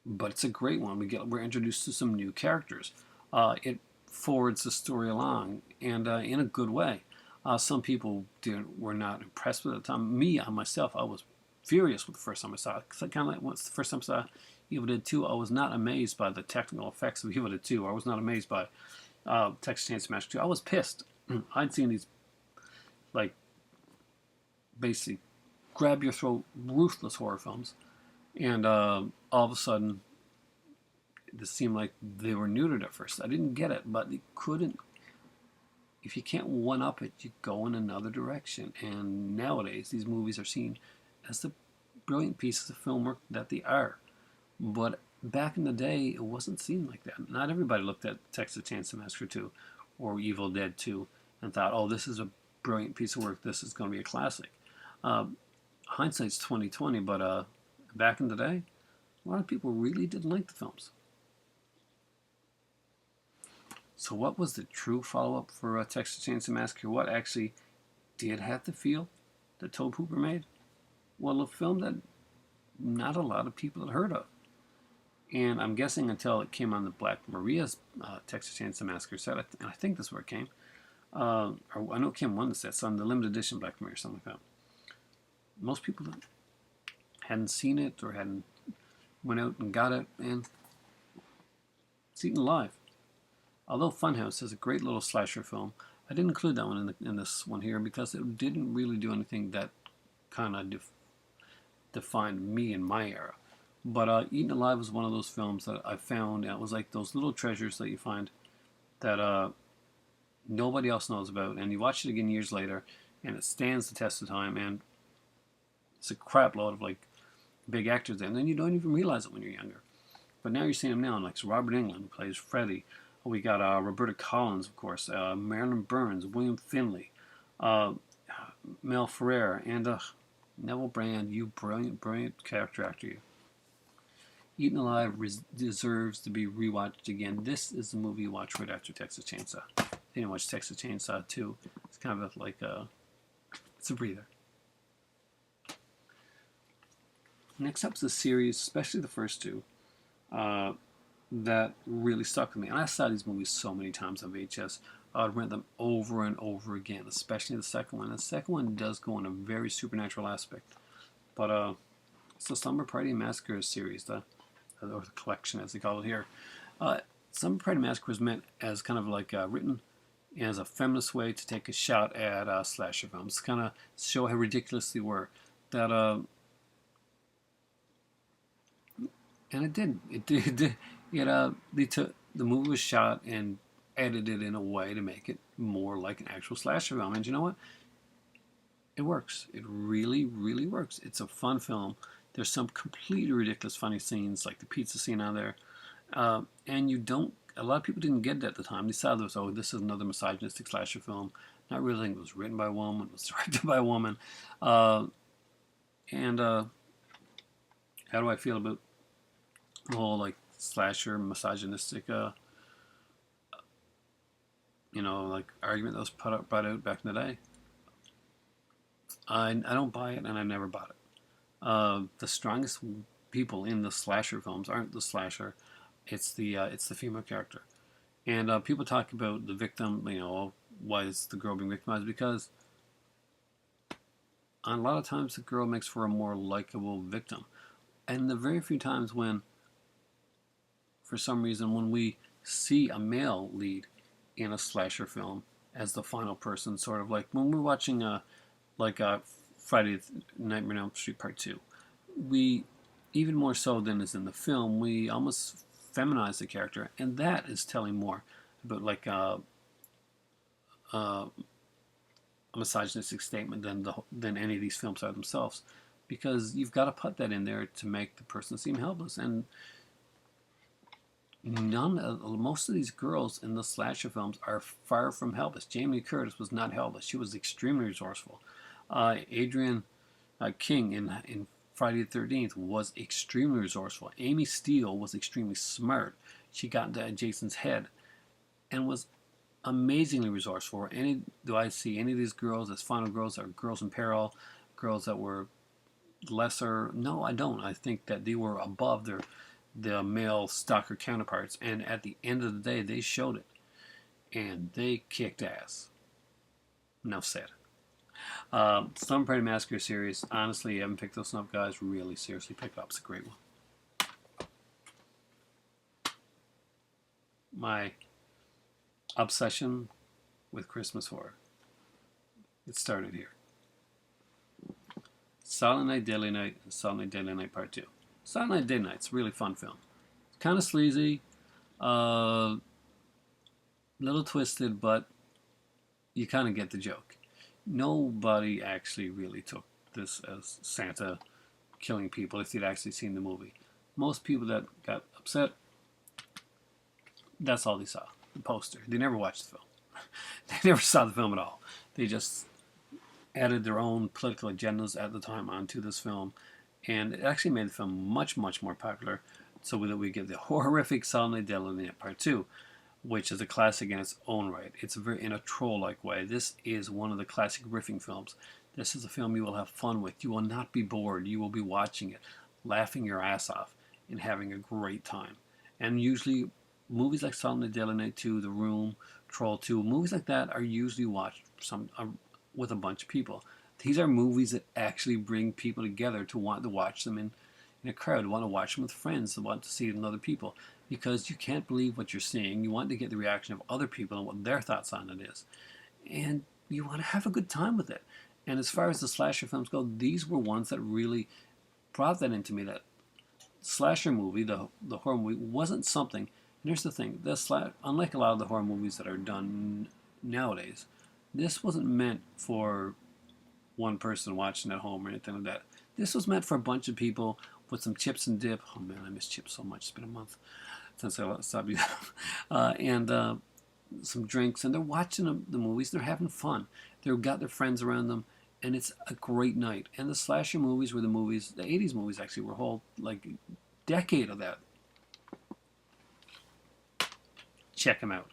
But it's a great one. We're introduced to some new characters. It forwards the story along, and in a good way. Some people were not impressed with it at the time. Me, myself, I was furious with the first time I saw it, because I kind of like once the first time I saw Evil Dead 2, I was not amazed by the technical effects of Evil Dead 2. I was not amazed by Texas Chainsaw Massacre 2. I was pissed. I'd seen these like basically grab your throat ruthless horror films, And all of a sudden, it seemed like they were neutered at first. I didn't get it, but you couldn't. If you can't one up it, you go in another direction. And nowadays, these movies are seen as the brilliant pieces of film work that they are. But back in the day, it wasn't seen like that. Not everybody looked at Texas Chainsaw Massacre 2 or Evil Dead 2 and thought, "Oh, this is a brilliant piece of work. This is going to be a classic." Uh, Hindsight's 2020, but back in the day, a lot of people really didn't like the films. So, what was the true follow-up for Texas Chainsaw Massacre? What actually did have the feel that Tobe Hooper made? Well, a film that not a lot of people had heard of. And I'm guessing until it came on the Black Maria's Texas Chainsaw Massacre set, and I think that's where it came. Or I know it came on the set, so on the limited edition Black Maria, something like that. Most people hadn't seen it or hadn't went out and got it, and it's eaten alive. Although Funhouse is a great little slasher film, I didn't include that one in this one here because it didn't really do anything that kind of defined me in my era. But Eaten Alive was one of those films that I found, and it was like those little treasures that you find that nobody else knows about, and you watch it again years later, and it stands the test of time, and it's a crap load of like big actors there, and then you don't even realize it when you're younger. But now you're seeing them now, like so Robert Englund, who plays Freddy. We got Roberta Collins, of course, Marilyn Burns, William Finley, uh, Mel Ferrer, and Neville Brand. You brilliant, brilliant character actor, you. Eaten Alive deserves to be rewatched again. This is the movie you watch right after Texas Chainsaw. If you didn't watch Texas Chainsaw 2, it's kind of like it's a breather. Next up is a series, especially the first two, that really stuck with me. And I saw these movies so many times on VHS. I would rent them over and over again, especially the second one. The second one does go in a very supernatural aspect. But it's the Slumber Party Massacre series, or the collection as they call it here. Slumber Party Massacre was meant as kind of like written as a feminist way to take a shot at slasher films, kind of show how ridiculous they were. That and it did. It did. They took the movie was shot and edited in a way to make it more like an actual slasher film. And you know what? It works. It really, really works. It's a fun film. There's some completely ridiculous funny scenes, like the pizza scene out there. And you don't, a lot of people didn't get it at the time. They saw this, oh, this is another misogynistic slasher film. Not realizing it was written by a woman, it was directed by a woman. And how do I feel about the whole, like, slasher, misogynistic, like, argument that was brought out back in the day? I don't buy it, and I never bought it. The strongest people in the slasher films aren't the slasher; it's the female character. And people talk about the victim. Why is the girl being victimized? Because a lot of times the girl makes for a more likable victim. And the very few times when, for some reason, when we see a male lead in a slasher film as the final person, sort of like when we're watching Friday Nightmare on Elm Street Part 2, we, even more so than is in the film, we almost feminize the character, and that is telling more about like a misogynistic statement than any of these films are themselves, because you've got to put that in there to make the person seem helpless. And most of these girls in the slasher films are far from helpless. Jamie Lee Curtis was not helpless; she was extremely resourceful. Adrienne King in Friday the 13th was extremely resourceful. Amy Steele was extremely smart. She got into Jason's head and was amazingly resourceful. Do I see any of these girls as final girls or girls in peril, girls that were lesser? No, I don't. I think that they were above the male stalker counterparts, and at the end of the day, they showed it, and they kicked ass. Enough said. Slumber Party Massacre series, honestly, you haven't picked those up, guys, really seriously pick it up. It's a great one. My obsession with Christmas horror. It started here. Silent Night, Deadly Night, and Silent Night, Deadly Night Part 2. Silent Night, Deadly Night's a really fun film. Kind of sleazy, a little twisted, but you kind of get the joke. Nobody actually really took this as Santa killing people if they'd actually seen the movie. Most people that got upset, that's all they saw, the poster. They never watched the film. They never saw the film at all. They just added their own political agendas at the time onto this film, and it actually made the film much, much more popular, so that we get the horrific Silent Night, Deadly Night Part 2, which is a classic in its own right. It's very in a troll-like way. This is one of the classic riffing films. This is a film you will have fun with. You will not be bored. You will be watching it, laughing your ass off, and having a great time. And usually, movies like Silent Night, Deadly Night 2, The Room, Troll 2, movies like that are usually watched with a bunch of people. These are movies that actually bring people together to want to watch them in a crowd, want to watch them with friends, to want to see it with other people, because you can't believe what you're seeing. You want to get the reaction of other people and what their thoughts on it is. And you want to have a good time with it. And as far as the slasher films go, these were ones that really brought that into me, that slasher movie, the horror movie, wasn't something. And here's the thing, unlike a lot of the horror movies that are done nowadays, this wasn't meant for one person watching at home or anything like that. This was meant for a bunch of people with some chips and dip. Oh man, I miss chips so much. It's been a month since I stopped using them. And some drinks, and they're watching the movies. They're having fun. They've got their friends around them, and it's a great night. And the slasher movies were the movies, the 80s movies actually were a whole like decade of that. Check them out.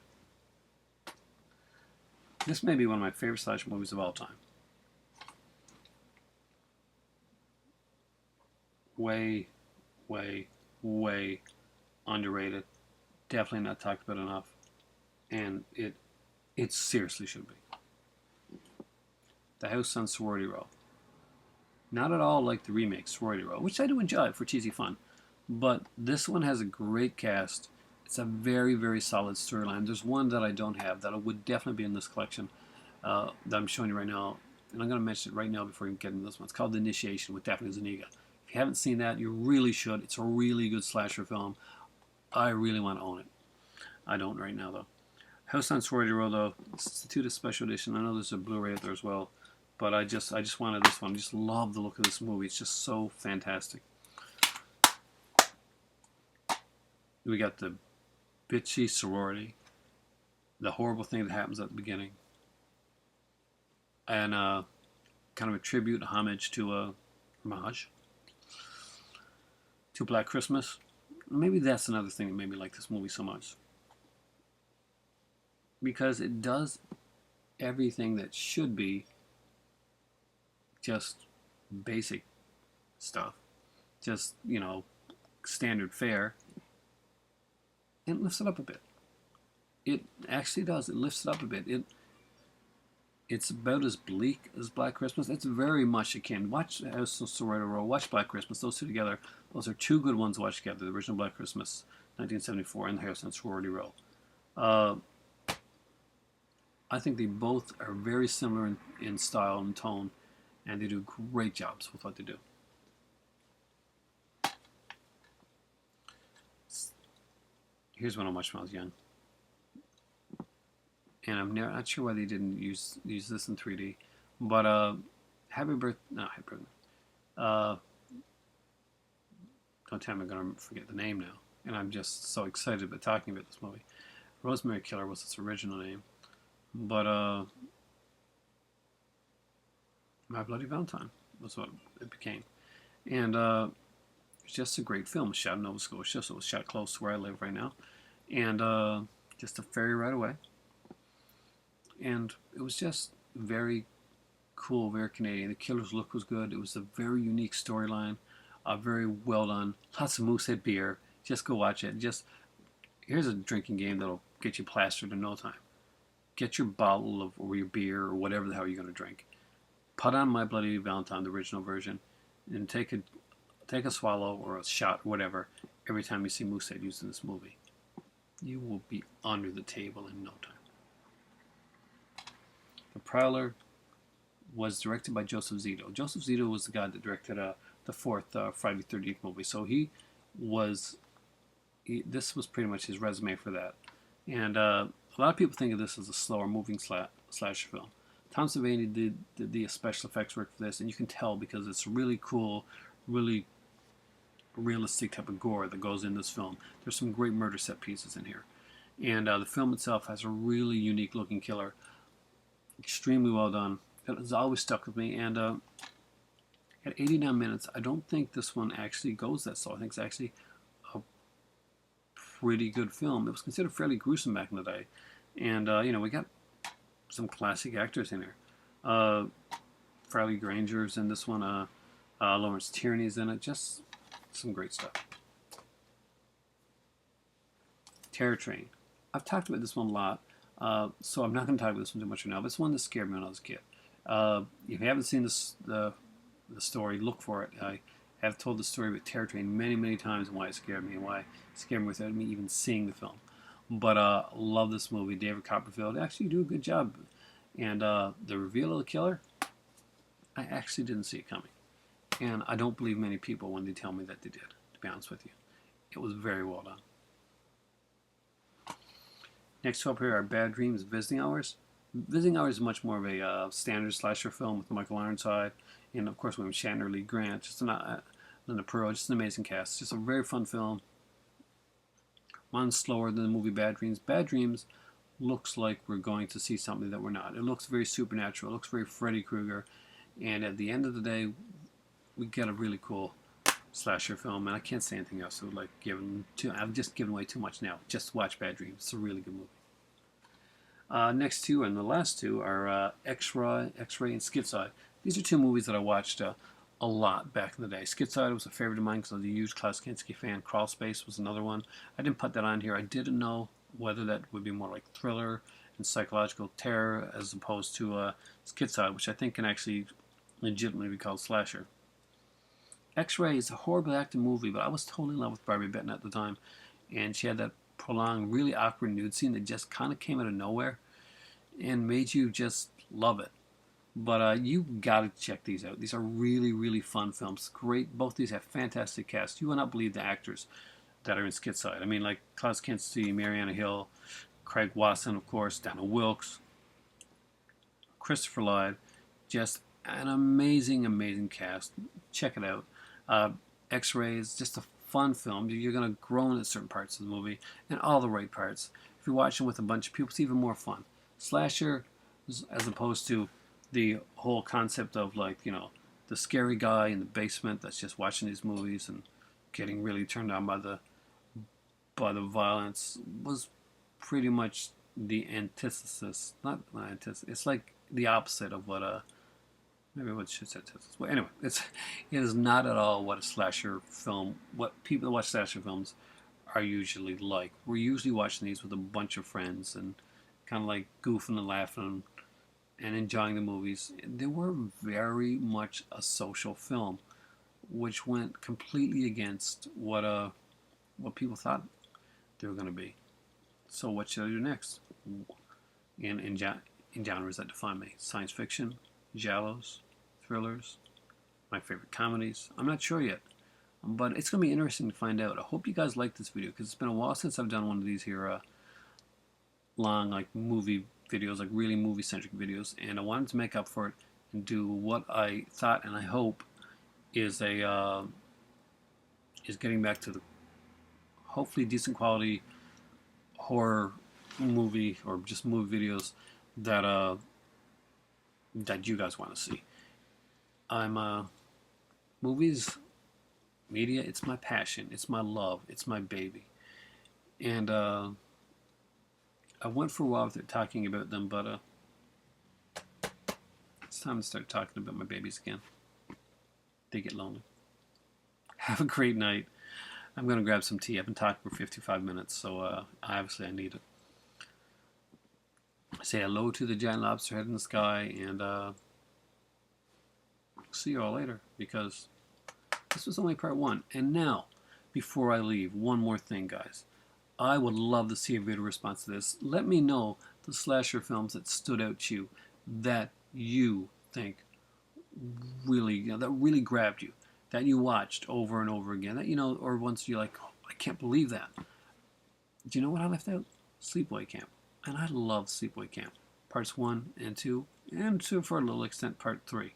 This may be one of my favorite slasher movies of all time. Way, way, way underrated. Definitely not talked about enough. And it seriously should be. The House on Sorority Row. Not at all like the remake Sorority Row, which I do enjoy for cheesy fun. But this one has a great cast. It's a very, very solid storyline. There's one that I don't have that would definitely be in this collection that I'm showing you right now. And I'm going to mention it right now before we get into this one. It's called The Initiation with Daphne Zuniga. If you haven't seen that, you really should. It's a really good slasher film. I really want to own it. I don't right now, though. House on Sorority Row, though, Institute Special Edition. I know there's a Blu-ray out there as well. But I just wanted this one. I just love the look of this movie. It's just so fantastic. We got the bitchy sorority, the horrible thing that happens at the beginning, and kind of a tribute, a homage to Black Christmas. Maybe that's another thing that made me like this movie so much, because it does everything that should be just basic stuff, just, standard fare, and lifts it up a bit. It actually does. It lifts it up a bit. It's about as bleak as Black Christmas. It's very much akin. Watch House on Sorority Row. Watch Black Christmas. Those two together. Those are two good ones to watch together. The original Black Christmas, 1974, and the House on Sorority Row. I think they both are very similar in style and tone, and they do great jobs with what they do. Here's one I watched when I was young. And I'm not sure why they didn't use this in 3D. But Happy Birthday. Don't tell me I'm going to forget the name now. And I'm just so excited about talking about this movie. Rosemary Killer was its original name. But My Bloody Valentine was what it became. And it's just a great film. It was shot in Nova Scotia, so it was shot close to where I live right now. And just a ferry right away. And it was just very cool, very Canadian. The killer's look was good. It was a very unique storyline, very well done. Lots of Moosehead beer. Just go watch it. Here's a drinking game that'll get you plastered in no time. Get your bottle or your beer or whatever the hell you're going to drink. Put on My Bloody Valentine, the original version, and take a swallow or a shot or whatever every time you see Moosehead used in this movie. You will be under the table in no time. The Prowler was directed by Joseph Zito. Joseph Zito was the guy that directed the fourth Friday the 13th movie. So was this was pretty much his resume for that. And a lot of people think of this as a slower moving slasher film. Tom Savini did the special effects work for this, and you can tell because it's really cool, really realistic type of gore that goes in this film. There's some great murder set pieces in here. And the film itself has a really unique looking killer. Extremely well done. It has always stuck with me. And at 89 minutes, I don't think this one actually goes that slow. I think it's actually a pretty good film. It was considered fairly gruesome back in the day. And, we got some classic actors in here. Farley Granger's in this one. Lawrence Tierney's in it. Just some great stuff. Terror Train. I've talked about this one a lot, so I'm not going to talk about this one too much right now, but it's one that scared me when I was a kid. If you haven't seen the story, look for it. I have told the story about Terror Train many, many times and why it scared me and why it scared me without me even seeing the film. But love this movie. David Copperfield actually do a good job. And the reveal of the killer, I actually didn't see it coming. And I don't believe many people when they tell me that they did, to be honest with you. It was very well done. Next up here are Bad Dreams, Visiting Hours. Visiting Hours is much more of a standard slasher film with Michael Ironside and, of course, William Shatner, Lee Grant, just Linda Perrault, just an amazing cast. Just a very fun film. One slower than the movie Bad Dreams. Bad Dreams looks like we're going to see something that we're not. It looks very supernatural. It looks very Freddy Krueger. And at the end of the day, we get a really cool slasher film. And I can't say anything else. So I've just given away too much now. Just watch Bad Dreams. It's a really good movie. Next two, and the last two, are X-Ray and Schizoid. These are two movies that I watched a lot back in the day. Schizoid was a favorite of mine because I was a huge Klaus Kinski fan. Crawl Space was another one. I didn't put that on here. I didn't know whether that would be more like thriller and psychological terror as opposed to Schizoid, which I think can actually legitimately be called slasher. X-Ray is a horrible acting movie, but I was totally in love with Barbie Benton at the time, and she had that prolonged, really awkward nude scene that just kind of came out of nowhere and made you just love it. But you gotta check these out. These are really, really fun films. Great. Both these have fantastic casts. You will not believe the actors that are in Schizoid. I mean, like Klaus Kinski, Mariana Hill, Craig Wasson, of course, Dana Wilkes, Christopher Lloyd. Just an amazing, amazing cast. Check it out. X-Ray is just a fun film. You're going to groan at certain parts of the movie and all the right parts. If you're watching with a bunch of people, it's even more fun. Slasher, as opposed to the whole concept of the scary guy in the basement that's just watching these movies and getting really turned on by the violence, was pretty much the antithesis. Not antithesis. It's like the opposite of what maybe what should say antithesis. Well, anyway, it is not at all what a slasher film, what people that watch slasher films are usually like. We're usually watching these with a bunch of friends and kind of like goofing and laughing and enjoying the movies. They were very much a social film, which went completely against what people thought they were going to be. So what should I do next? In genres that define me: science fiction, giallos, thrillers, my favorite comedies. I'm not sure yet, but it's going to be interesting to find out. I hope you guys like this video because it's been a while since I've done one of these here long movie videos, like really movie-centric videos, and I wanted to make up for it and do what I thought and I hope is getting back to the hopefully decent quality horror movie or just movie videos that you guys want to see. I'm movies, media, it's my passion, it's my love, it's my baby. And I went for a while without talking about them, but it's time to start talking about my babies again. They get lonely. Have a great night. I'm going to grab some tea. I've been talking for 55 minutes, so obviously I need it. Say hello to the giant lobster head in the sky, and see you all later, because this was only part one. And now, before I leave, one more thing, guys. I would love to see a video response to this. Let me know the slasher films that stood out to you, that you think really, that really grabbed you. that you watched over and over again, that you know, or once you're like, oh, I can't believe that. Do you know what I left out? Sleepaway Camp. And I love Sleepaway Camp. Parts 1 and 2, and to for a little extent part 3.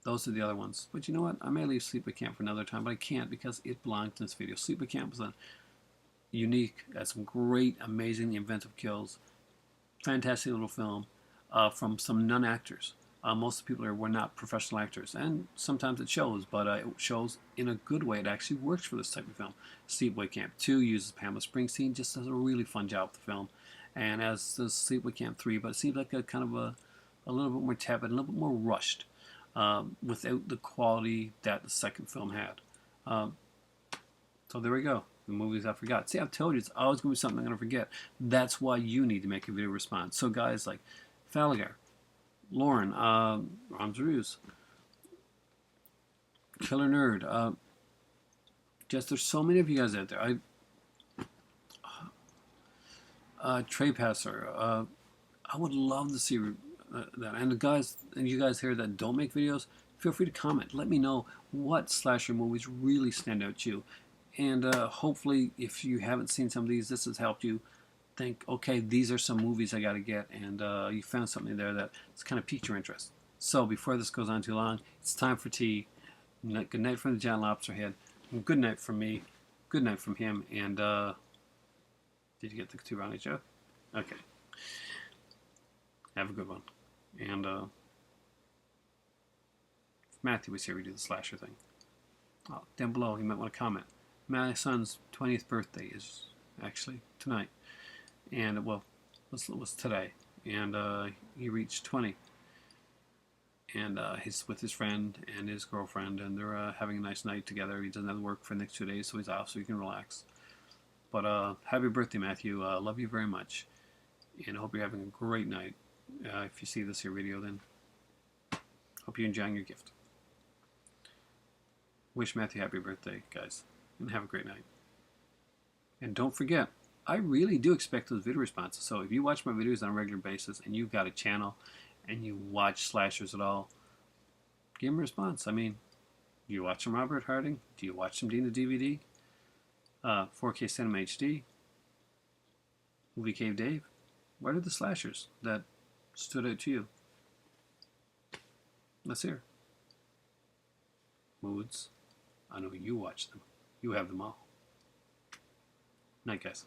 Those are the other ones. But you know what? I may leave Sleepaway Camp for another time, but I can't because it belongs in this video. Sleepaway Camp was a unique, had some great, amazing, inventive kills. Fantastic little film from some non-actors. Most of the people here were not professional actors, and sometimes it shows, but it shows in a good way. It actually works for this type of film. Sleepaway Camp 2 uses Pamela Springsteen, just does a really fun job with the film, and as does Sleepaway Camp 3, but it seems like a kind of a little bit more tepid, a little bit more rushed, without the quality that the second film had. So there we go. The movies I forgot. See, I've told you, it's always going to be something I'm going to forget. That's why you need to make a video response. So guys like Falagar, Lauren, Rams Ruse, Killer Nerd, just there's so many of you guys out there. Trey Passer, I would love to see that. And the guys, and you guys here that don't make videos, feel free to comment. Let me know what slasher movies really stand out to you. And hopefully, if you haven't seen some of these, this has helped you think, okay, these are some movies I got to get, and you found something there that's kind of piqued your interest. So before this goes on too long, it's time for tea. Good night from the John Lobster Head. Good night from me. Good night from him. And did you get the two brownies, Joe? Okay. Have a good one. And if Matthew was here, we do the slasher thing. Oh, down below, he might want to comment. My son's 20th birthday is actually tonight, and well, it was today, and he reached 20, and he's with his friend and his girlfriend, and they're having a nice night together. He doesn't have to work for the next 2 days, so he's off, so he can relax. But happy birthday, Matthew! Love you very much, and I hope you're having a great night. If you see this here video, then hope you're enjoying your gift. Wish Matthew happy birthday, guys, and have a great night. And don't forget, I really do expect those video responses. So if you watch my videos on a regular basis and you've got a channel and you watch slashers at all, give them a response. I mean, do you watch some Robert Harding? Do you watch some Dina DVD? 4K Cinema HD? Movie Cave Dave? What are the slashers that stood out to you? Let's hear. Moods. I know you watch them. You have them all. Night, guys.